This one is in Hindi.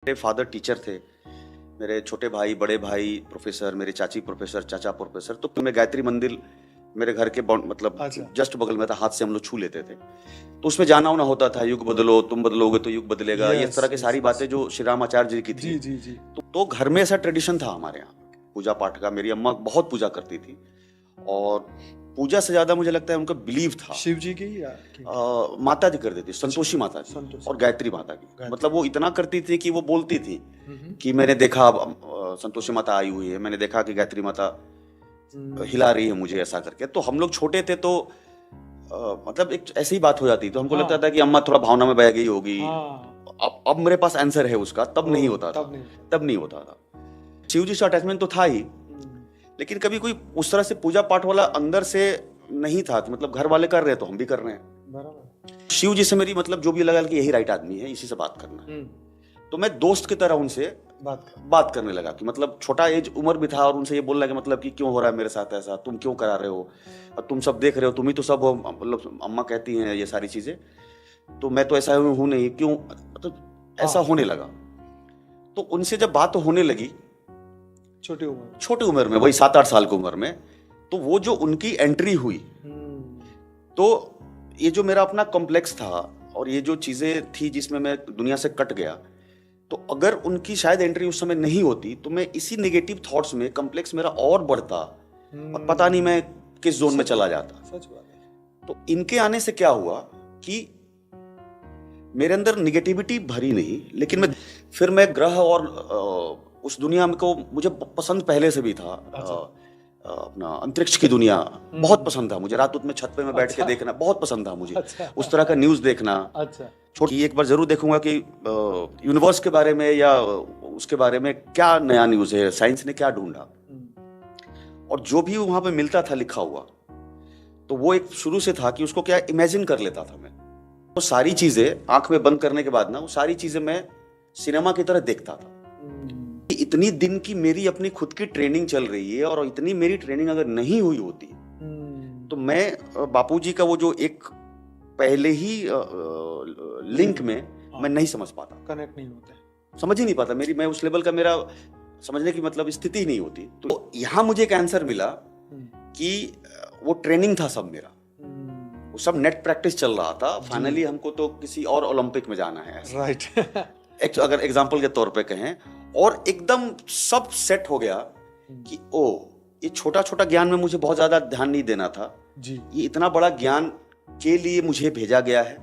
मेरे फादर टीचर थे, मेरे छोटे भाई, बड़े भाई प्रोफेसर, मेरी चाची प्रोफेसर, चाचा प्रोफेसर। तो मैं गायत्री मंदिर मेरे घर के मतलब जस्ट बगल में था, हाथ से हम लोग छू लेते थे। तो उसमें जाना होना होता था, युग बदलो, तुम बदलोगे तो युग बदलेगा, ये तरह की सारी बातें जो श्री राम आचार्य जी की थी। जी। तो घर में ऐसा ट्रेडिशन था हमारे यहाँ पूजा पाठ का। मेरी अम्मा बहुत पूजा करती थी और पूजा से ज्यादा मुझे लगता है उनका बिलीव था शिव जी की या माता जी कर देती, संतोषी माता जी और गायत्री माता की। मतलब वो इतना करती थी कि वो बोलती थी कि मैंने देखा संतोषी माता आई हुई है, मैंने देखा कि गायत्री माता हिला रही है मुझे, ऐसा करके। तो हम लोग छोटे थे तो मतलब एक ऐसी ही बात हो जाती, तो हमको लगता था कि अम्मा थोड़ा भावना में बह गई होगी। अब मेरे पास आंसर है उसका, तब नहीं होता था, तब नहीं होता था। शिव जी से अटैचमेंट तो था ही, लेकिन कभी कोई उस तरह से पूजा पाठ वाला अंदर से नहीं था कि मतलब घर वाले कर रहे हैं तो हम भी कर रहे हैं। बराबर। शिव जी से मेरी मतलब जो भी लगा कि यही राइट आदमी है, इसी से बात करना है। तो मैं दोस्त की तरह उनसे बात करने लगा कि मतलब छोटा एज उम्र भी था और उनसे ये बोलना कि मतलब कि क्यों हो रहा है मेरे साथ ऐसा, तुम क्यों करा रहे हो, और तुम सब देख रहे हो, तुम ही तो सब हो, मतलब अम्मा कहती हैं ये सारी चीजें, तो मैं तो ऐसा हूं नहीं, क्यों मतलब ऐसा होने लगा। तो उनसे जब बात होने लगी छोटी उम्र में, वही 7-8 साल की उम्र में, तो वो जो उनकी एंट्री हुई, तो ये जो मेरा अपना कॉम्प्लेक्स था और ये जो चीजें थी जिसमें मैं दुनिया से कट गया, तो अगर उनकी शायद एंट्री उस समय नहीं होती तो मैं इसी नेगेटिव थॉट्स में, कॉम्प्लेक्स मेरा और बढ़ता और पता नहीं मैं किस जोन में चला जाता। सच बात है। तो इनके आने से क्या हुआ कि मेरे अंदर निगेटिविटी भरी नहीं, लेकिन फिर मैं ग्रह और उस दुनिया में को मुझे पसंद पहले से भी था। अपना अंतरिक्ष की दुनिया बहुत पसंद था मुझे। रात में छत पे मैं बैठ के देखना बहुत पसंद था मुझे। उस तरह का न्यूज़ देखना। छोटी एक बार जरूर देखूंगा कि यूनिवर्स के बारे में या उसके बारे में क्या नया न्यूज़ है, साइंस ने क्या ढूंढा। और जो भी वहां पे मिलता था लिखा हुआ, तो वो एक शुरू से था कि उसको क्या इमेजिन कर लेता था मैं। वो सारी चीजें आंख में बंद करने के बाद ना, वो सारी चीजें मैं सिनेमा की तरह देखता था। इतनी दिन की मेरी अपनी खुद की ट्रेनिंग चल रही है और इतनी मेरी ट्रेनिंग अगर नहीं हुई होती तो मैं बापूजी का वो जो एक पहले ही लिंक में मैं नहीं समझ पाता, कनेक्ट नहीं होता, समझ ही नहीं पाता। मैं उस लेवल का मेरा समझने की मतलब स्थिति ही नहीं होती। तो यहाँ मुझे एक आंसर मिला कि वो ट्रेनिंग था सब मेरा, वो सब नेट प्रैक्टिस चल रहा था। फाइनली हमको तो किसी और ओलंपिक में जाना है, राइट। अगर एग्जांपल के तौर पे कहें, और एकदम सब सेट हो गया कि ओ ये छोटा छोटा ज्ञान में मुझे बहुत ज्यादा ध्यान नहीं देना था जी, ये इतना बड़ा ज्ञान के लिए मुझे भेजा गया है।